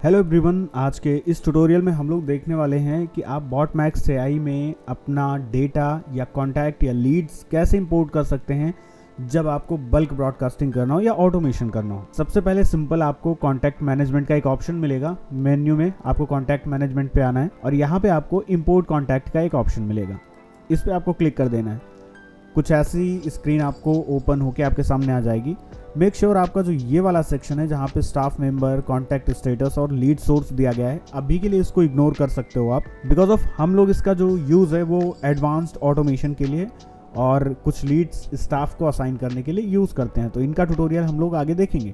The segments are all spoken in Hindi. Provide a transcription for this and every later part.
हेलो एवरीवन, आज के इस ट्यूटोरियल में हम लोग देखने वाले हैं कि आप बॉटमैक्स AI में अपना डेटा या कॉन्टैक्ट या लीड्स कैसे इंपोर्ट कर सकते हैं जब आपको बल्क ब्रॉडकास्टिंग करना हो या ऑटोमेशन करना हो। सबसे पहले सिंपल आपको कॉन्टैक्ट मैनेजमेंट का एक ऑप्शन मिलेगा। मेन्यू में आपको कॉन्टैक्ट मैनेजमेंट पे आना है और यहाँ पे आपको इंपोर्ट कॉन्टैक्ट का एक ऑप्शन मिलेगा। इस पर आपको क्लिक कर देना है। कुछ ऐसी स्क्रीन आपको ओपन होके आपके सामने आ जाएगी। मेक श्योर आपका जो ये वाला सेक्शन है जहाँ पे स्टाफ मेंबर, कॉन्टैक्ट स्टेटस और लीड सोर्स दिया गया है, अभी के लिए इसको इग्नोर कर सकते हो आप, बिकॉज ऑफ हम लोग इसका जो यूज़ है वो एडवांस्ड ऑटोमेशन के लिए और कुछ लीड्स स्टाफ को असाइन करने के लिए यूज़ करते हैं। तो इनका ट्यूटोरियल हम लोग आगे देखेंगे।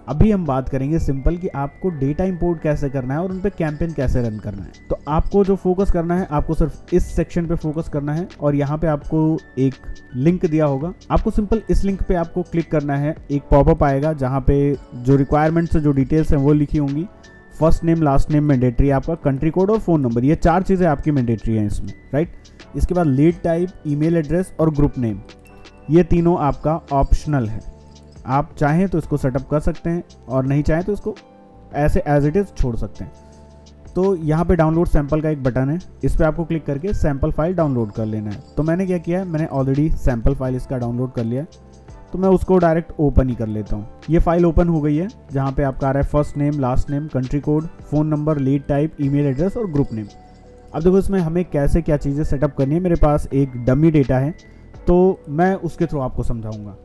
अभी हम बात करेंगे सिंपल कि आपको डेटा इंपोर्ट कैसे करना है और उन पे कैंपेन कैसे रन करना है। तो आपको जो फोकस करना है, आपको सिर्फ इस सेक्शन पे फोकस करना है और यहाँ पे आपको एक लिंक दिया होगा। आपको सिंपल इस लिंक पे आपको क्लिक करना है। एक पॉपअप आएगा जहाँ पे जो रिक्वायरमेंट्स जो डिटेल्स हैं वो लिखी होंगी। First name, last name mandatory, आपका कंट्री कोड और फ़ोन नंबर, ये 4 चीज़ें आपकी मैंडेटरी हैं इसमें, राइट। इसके बाद लीड टाइप, ईमेल एड्रेस और ग्रुप नेम, ये तीनों आपका ऑप्शनल है। आप चाहें तो इसको सेटअप कर सकते हैं और नहीं चाहें तो इसको ऐसे एज इट इज़ छोड़ सकते हैं। तो यहाँ पे डाउनलोड सैंपल का एक बटन है, इस पर आपको क्लिक करके सैंपल फाइल डाउनलोड कर लेना है। तो मैंने क्या किया है, मैंने ऑलरेडी सैंपल फाइल इसका डाउनलोड कर लिया है, तो मैं उसको डायरेक्ट ओपन ही कर लेता हूँ। ये फाइल ओपन हो गई है जहाँ पे आपका आ रहा है first name, last name, country code, phone number, lead type, email address और ग्रुप नेम। अब देखो इसमें हमें कैसे क्या चीज़ें सेटअप करनी है। मेरे पास एक डमी डेटा है तो मैं उसके थ्रू आपको समझाऊंगा।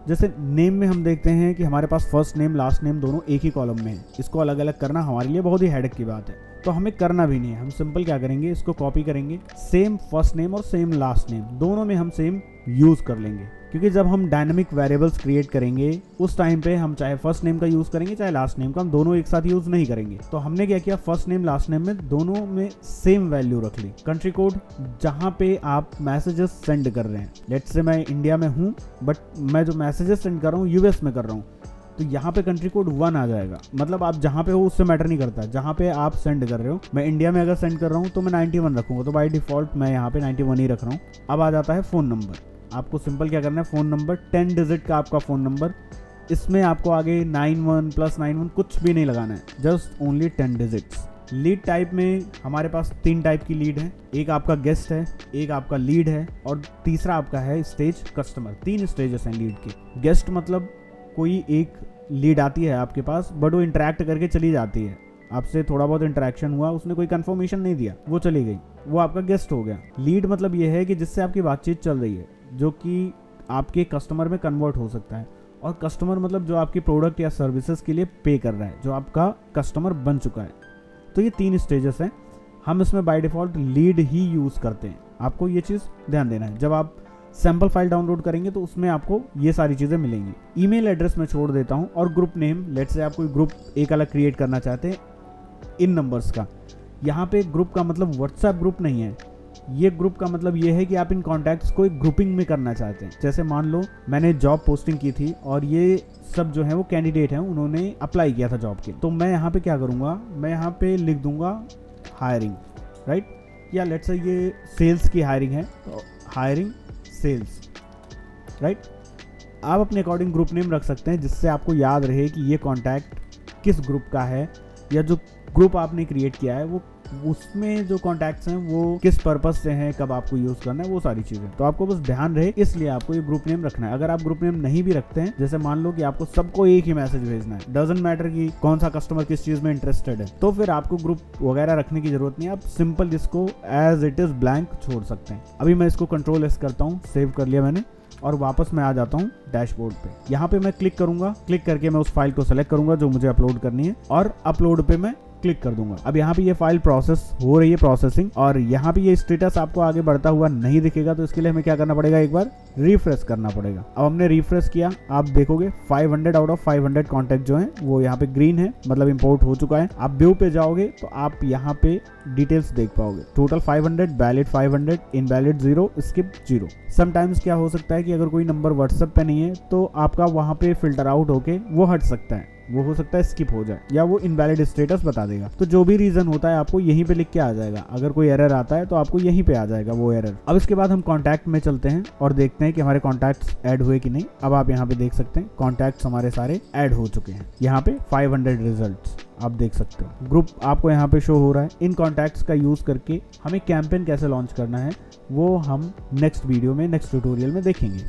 जैसे नेम में हम देखते हैं कि हमारे पास फर्स्ट नेम, लास्ट नेम दोनों एक ही कॉलम में है। इसको अलग अलग करना हमारे लिए बहुत ही हेडेक की बात है, तो हमें करना भी नहीं है। हम सिंपल क्या करेंगे, इसको कॉपी करेंगे, सेम फर्स्ट नेम और सेम लास्ट नेम दोनों में हम सेम यूज़ कर लेंगे। क्योंकि जब हम डायनामिक वेरिएबल्स क्रिएट करेंगे उस टाइम पे हम चाहे फर्स्ट नेम का यूज़ करेंगे चाहे लास्ट नेम का, हम दोनों एक साथ यूज़ नहीं करेंगे। तो हमने क्या किया, फर्स्ट नेम लास्ट नेम में दोनों में सेम वैल्यू रख ली। कंट्री कोड जहाँ पे आप मैसेजेस सेंड कर रहे हैं, लेट्स से मैं इंडिया में हूँ बट मैं जो मैसेजेस सेंड कर रहा हूँ यूएस में कर रहा हूँ, तो यहाँ पे कंट्री कोड 1 आ जाएगा। मतलब आप जहाँ पे हो उससे मैटर नहीं करता, जहाँ पे आप सेंड कर रहे हो। मैं इंडिया में अगर सेंड कर रहा हूँ तो मैं 91 रखूँगा, तो बाय डिफ़ॉल्ट मैं यहाँ पे 91 ही रख रहा हूँ। अब आ जाता है फ़ोन नंबर। आपको सिंपल क्या करना है, फ़ोन नंबर 10 डिजिट का आपका फ़ोन नंबर, इसमें आपको आगे 91 + 91 कुछ भी नहीं लगाना है, just only 10 digits. Lead type में हमारे पास 3 टाइप की लीड है। एक आपका गेस्ट है, एक आपका लीड है और तीसरा आपका है स्टेज कस्टमर। 3 स्टेजेस हैं लीड के। गेस्ट मतलब कोई एक लीड आती है आपके पास बट वो इंटरेक्ट करके चली जाती है, आपसे थोड़ा बहुत इंटरेक्शन हुआ, उसने कोई कंफर्मेशन नहीं दिया, वो चली गई, वो आपका गेस्ट हो गया। लीड मतलब ये है कि जिससे आपकी बातचीत चल रही है, जो कि आपके कस्टमर में कन्वर्ट हो सकता है। और कस्टमर मतलब जो आपकी प्रोडक्ट या सर्विसेज के लिए पे कर रहा है, जो आपका कस्टमर बन चुका है। तो ये 3 स्टेजेस हैं। हम इसमें by default lead he use करते हैं। आपको ये चीज़ ध्यान देना है। जब आप सैंपल फाइल डाउनलोड करेंगे तो उसमें आपको ये सारी चीज़ें मिलेंगी। ईमेल एड्रेस मैं छोड़ देता हूँ और ग्रुप नेम, लेट्स से आप कोई ग्रुप एक अलग क्रिएट करना चाहते हैं इन नंबर्स का। यहाँ पे ग्रुप का मतलब व्हाट्सएप ग्रुप नहीं है। ये ग्रुप का मतलब ये है कि आप इन कॉन्टैक्ट्स को एक ग्रुपिंग में करना चाहते हैं। जैसे मान लो मैंने जॉब पोस्टिंग की थी और ये सब जो है वो कैंडिडेट हैं, उन्होंने अप्लाई किया था जॉब के। तो मैं यहाँ पे क्या करूँगा, मैं यहाँ पे लिख दूंगा हायरिंग, राइट। या लेट्स से ये सेल्स की हायरिंग है तो हायरिंग सेल्स, राइट। आप अपने अकॉर्डिंग ग्रुप नेम रख सकते हैं जिससे आपको याद रहे कि ये कॉन्टैक्ट किस ग्रुप का है, या जो ग्रुप आपने क्रिएट किया है वो उसमें जो कॉन्टैक्ट्स हैं वो किस पर्पस से हैं, कब आपको यूज़ करना है, वो सारी चीज़ें। तो आपको बस ध्यान रहे, इसलिए आपको ये ग्रुप नेम रखना है। अगर आप ग्रुप नेम नहीं भी रखते हैं, जैसे मान लो कि आपको सबको एक ही मैसेज भेजना है, डजंट मैटर कि कौन सा कस्टमर किस चीज़ में इंटरेस्टेड है, तो फिर आपको ग्रुप वगैरह रखने की जरूरत नहीं है। आप सिंपल इसको एज इट इज़ ब्लैंक छोड़ सकते हैं। अभी मैं इसको Ctrl+S करता हूँ, सेव कर लिया मैंने, और वापस मैं आ जाता हूँ डैशबोर्ड पे। यहाँ पे मैं क्लिक करूँगा, क्लिक करके मैं उस फाइल को सेलेक्ट करूँगा जो मुझे अपलोड करनी है और अपलोड पे मैं क्लिक कर दूंगा। अब यहाँ पे ये फाइल प्रोसेस हो रही है, प्रोसेसिंग, और यहाँ पे ये स्टेटस आपको आगे बढ़ता हुआ नहीं दिखेगा। तो इसके लिए हमें क्या करना पड़ेगा, एक बार रिफ्रेश करना पड़ेगा। अब हमने रिफ्रेश किया, आप देखोगे 500 आउट ऑफ 500 कॉन्टैक्ट जो हैं वो यहाँ पे ग्रीन है, मतलब इंपोर्ट हो चुका है। आप व्यू पे जाओगे तो आप यहाँ पे डिटेल्स देख पाओगे। Total 500, valid 500, invalid 0, skip 0। Sometimes क्या हो सकता है कि अगर कोई नंबर व्हाट्सएप पे नहीं है तो आपका वहाँ पे फिल्टर आउट होके वो हट सकता है, वो हो सकता है स्किप हो जाए या वो इनवैलिड स्टेटस बता देगा। तो जो भी रीजन होता है आपको यहीं पे लिख के आ जाएगा। अगर कोई एरर आता है तो आपको यहीं पे आ जाएगा वो एरर। अब इसके बाद हम कॉन्टैक्ट में चलते हैं और देखते हैं कि हमारे कॉन्टैक्ट्स ऐड हुए कि नहीं। अब आप यहाँ पे देख सकते हैं कॉन्टैक्ट्स हमारे सारे ऐड हो चुके हैं। यहाँ पे 500 रिजल्ट्स। आप देख सकते हो। ग्रुप आपको यहाँ पे शो हो रहा है। इन कॉन्टैक्ट्स का यूज़ करके हमें कैंपेन कैसे लॉन्च करना है वो हम नेक्स्ट वीडियो में, नेक्स्ट ट्यूटोरियल में देखेंगे।